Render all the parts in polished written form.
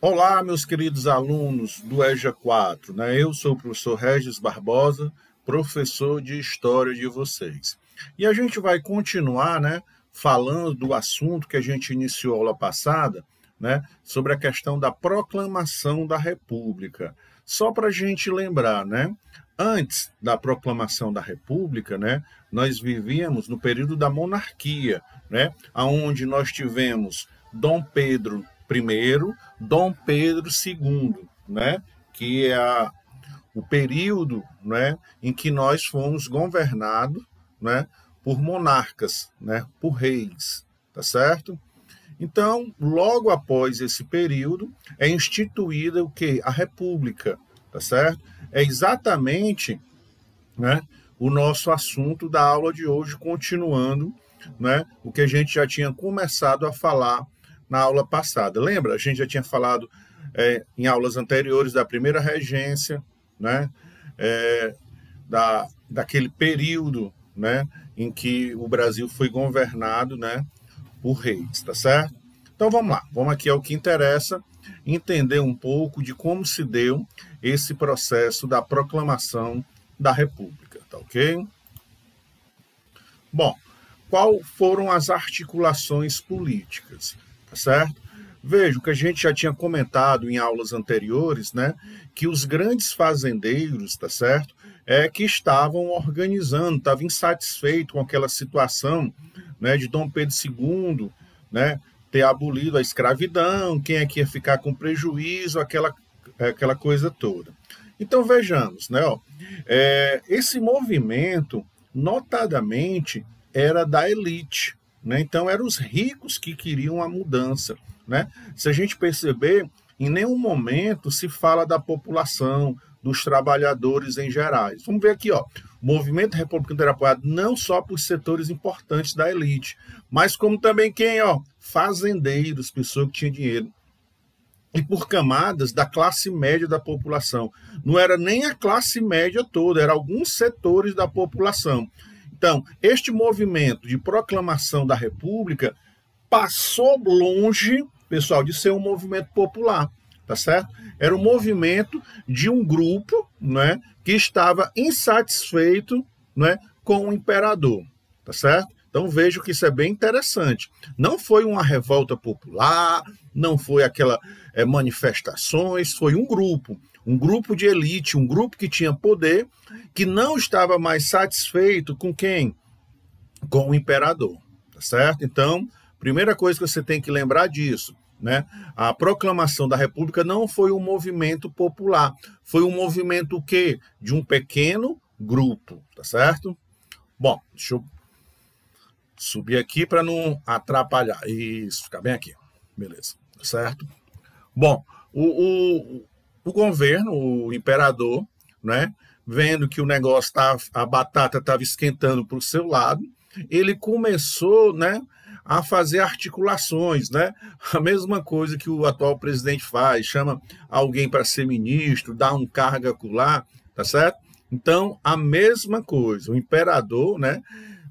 Olá, meus queridos alunos do EJA 4, né? Eu sou o professor Regis Barbosa, professor de História de vocês. E a gente vai continuar, né, falando do assunto que a gente iniciou a aula passada, né, sobre a questão da proclamação da República. Só para a gente lembrar, né, antes da proclamação da República, né, nós vivíamos no período da monarquia, né, onde nós tivemos Dom Pedro I, Dom Pedro II, né, que é o período, né, em que nós fomos governados, né, por monarcas, né, por reis, tá certo? Então, logo após esse período, é instituída o quê? A República, tá certo? É exatamente, né, o nosso assunto da aula de hoje, continuando, né, o que a gente já tinha começado a falar na aula passada. Lembra? A gente já tinha falado em aulas anteriores da primeira regência, né, daquele período, né, em que o Brasil foi governado, né, por reis, tá certo? Então vamos lá, vamos aqui ao que interessa, entender um pouco de como se deu esse processo da proclamação da República, tá ok? Bom, qual foram as articulações políticas, tá certo? Veja, o que a gente já tinha comentado em aulas anteriores, né, que os grandes fazendeiros, tá certo, que estavam organizando, estavam insatisfeitos com aquela situação, né, de Dom Pedro II, né, ter abolido a escravidão, quem é que ia ficar com prejuízo, aquela coisa toda. Então vejamos, né, esse movimento, notadamente, era da elite, né? Então eram os ricos que queriam a mudança, né? Se a gente perceber, em nenhum momento se fala da população, dos trabalhadores em geral. Vamos ver aqui, ó. O movimento republicano era apoiado não só por setores importantes da elite, mas como também quem, ó, fazendeiros, pessoas que tinham dinheiro, e por camadas da classe média da população. Não era nem a classe média toda, eram alguns setores da população. Então, este movimento de proclamação da República passou longe, pessoal, de ser um movimento popular, tá certo? Era um movimento de um grupo, né, que estava insatisfeito, né, com o imperador, tá certo? Então vejo que isso é bem interessante. Não foi uma revolta popular, não foi aquela manifestações, foi um grupo de elite, um grupo que tinha poder, que não estava mais satisfeito com quem? Com o imperador, tá certo? Então, primeira coisa que você tem que lembrar disso, né? A proclamação da República não foi um movimento popular, foi um movimento o quê? De um pequeno grupo, tá certo? Bom, deixa eu subir aqui para não atrapalhar. Isso, ficar bem aqui. Beleza, tá certo? Bom, o governo, o imperador, né, vendo que o negócio a batata estava esquentando para o seu lado, ele começou, né, a fazer articulações, né? A mesma coisa que o atual presidente faz, chama alguém para ser ministro, dá um cargo acolá, tá certo? Então, a mesma coisa, o imperador, né,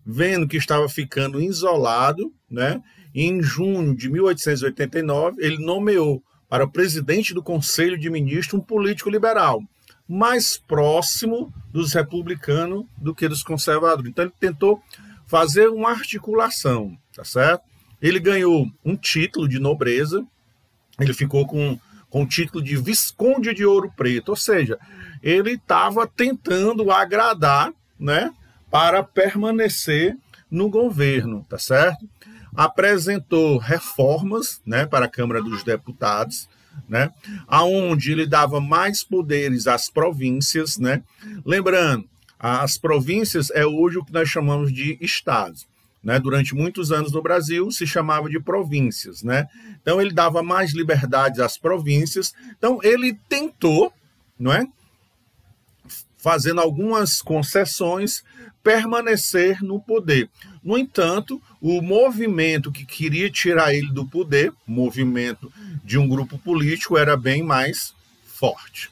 vendo que estava ficando isolado, né, em junho de 1889, ele nomeou para o presidente do Conselho de Ministros um político liberal, mais próximo dos republicanos do que dos conservadores. Então ele tentou fazer uma articulação, tá certo? Ele ganhou um título de nobreza, ele ficou com o título de Visconde de Ouro Preto, ou seja, ele estava tentando agradar, né, para permanecer no governo, tá certo? Apresentou reformas, né, para a Câmara dos Deputados, né, aonde ele dava mais poderes às províncias, né? Lembrando, as províncias é hoje o que nós chamamos de estados, né? Durante muitos anos no Brasil se chamava de províncias, né? Então ele dava mais liberdades às províncias. Então ele tentou, não é, fazendo algumas concessões, permanecer no poder. No entanto, o movimento que queria tirar ele do poder, movimento de um grupo político, era bem mais forte.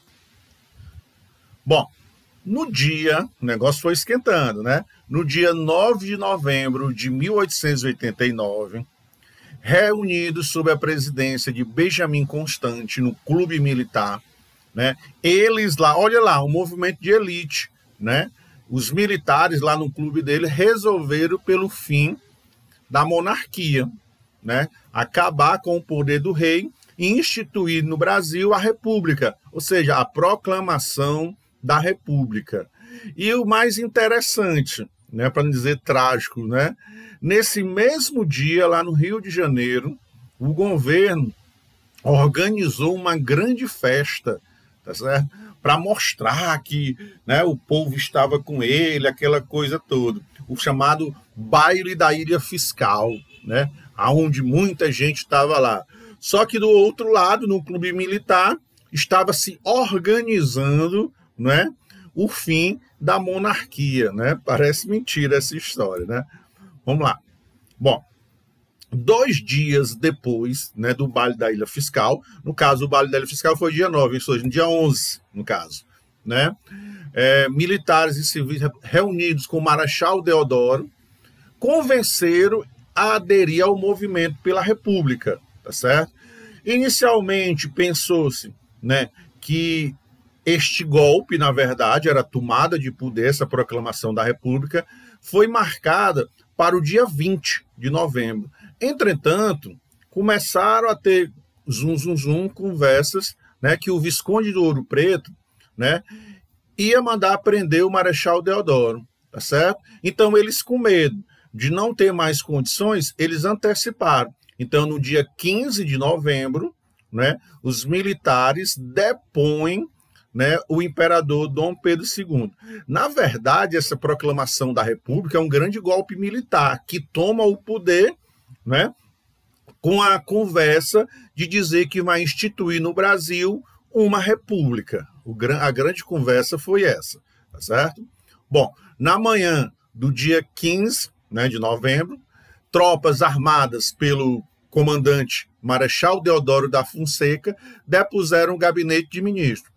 Bom, no dia, o negócio foi esquentando, né? No dia 9 de novembro de 1889, reunidos sob a presidência de Benjamin Constant no clube militar, né? Eles lá, olha lá, um movimento de elite, né? Os militares lá no clube dele resolveram pelo fim da monarquia, né? Acabar com o poder do rei e instituir no Brasil a República, ou seja, a proclamação da República. E o mais interessante, né, para não dizer trágico, né, nesse mesmo dia, lá no Rio de Janeiro, o governo organizou uma grande festa, tá certo? Para mostrar que, né, o povo estava com ele, aquela coisa toda. O chamado baile da Ilha Fiscal, né, onde muita gente estava lá. Só que do outro lado, no clube militar, estava se organizando, né, o fim da monarquia, né? Parece mentira essa história, né? Vamos lá. Bom, 2 dias depois, né, do baile da Ilha Fiscal, no caso, o baile da Ilha Fiscal foi dia 9, isso hoje, no dia 11, no caso, né? Militares e civis reunidos com o Marechal Deodoro convenceram a aderir ao movimento pela República, tá certo? Inicialmente pensou-se, né, que este golpe, na verdade, era a tomada de poder, essa proclamação da República, foi marcada para o dia 20 de novembro. Entretanto, começaram a ter conversas, né, que o Visconde do Ouro Preto, né, ia mandar prender o Marechal Deodoro, tá certo? Então, eles, com medo de não ter mais condições, eles anteciparam. Então, no dia 15 de novembro, né, os militares depõem, né, o imperador Dom Pedro II. Na verdade, essa proclamação da República é um grande golpe militar que toma o poder, né, com a conversa de dizer que vai instituir no Brasil uma república. A grande conversa foi essa, tá certo? Bom, na manhã do dia 15, né, de novembro, tropas armadas pelo comandante Marechal Deodoro da Fonseca depuseram o gabinete de ministro.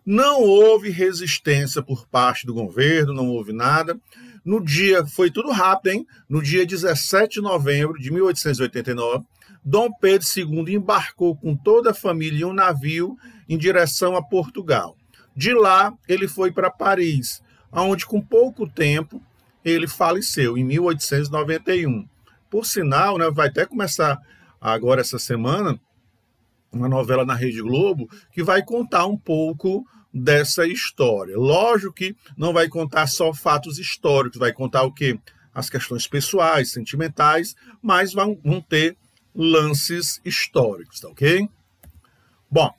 Não houve resistência por parte do governo, não houve nada. No dia, foi tudo rápido, hein? No dia 17 de novembro de 1889, Dom Pedro II embarcou com toda a família em um navio em direção a Portugal. De lá, ele foi para Paris, onde com pouco tempo ele faleceu, em 1891. Por sinal, né, vai até começar agora essa semana uma novela na Rede Globo que vai contar um pouco dessa história. Lógico que não vai contar só fatos históricos, vai contar o quê? As questões pessoais, sentimentais, mas vão ter lances históricos, tá ok? Bom,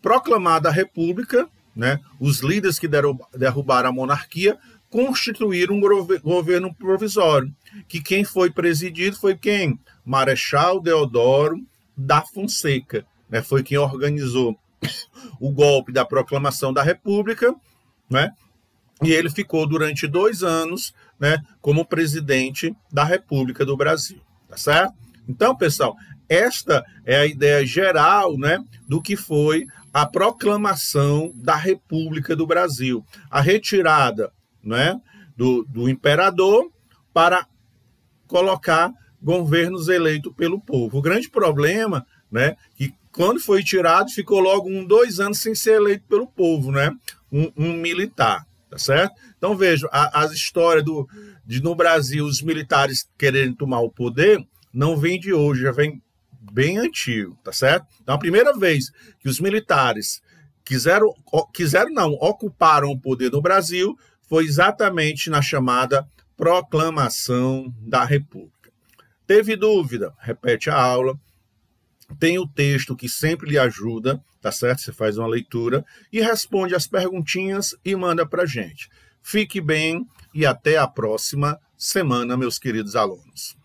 proclamada a República, né, os líderes que derrubaram a monarquia constituíram um governo provisório, que quem foi presidido foi quem? Marechal Deodoro da Fonseca, né, foi quem organizou o golpe da proclamação da República, né, e ele ficou durante 2 anos, né, como presidente da República do Brasil, tá certo? Então, pessoal, esta é a ideia geral, né, do que foi a proclamação da República do Brasil, a retirada, né, do imperador para colocar governos eleitos pelo povo. O grande problema, né, que quando foi tirado, ficou logo 2 anos sem ser eleito pelo povo, né, um militar, tá certo? Então, vejam, as histórias de no Brasil os militares quererem tomar o poder não vem de hoje, já vem bem antigo, tá certo? Então, a primeira vez que os militares ocuparam o poder no Brasil foi exatamente na chamada Proclamação da República. Teve dúvida? Repete a aula. Tem o texto que sempre lhe ajuda, tá certo? Você faz uma leitura e responde as perguntinhas e manda pra gente. Fique bem e até a próxima semana, meus queridos alunos.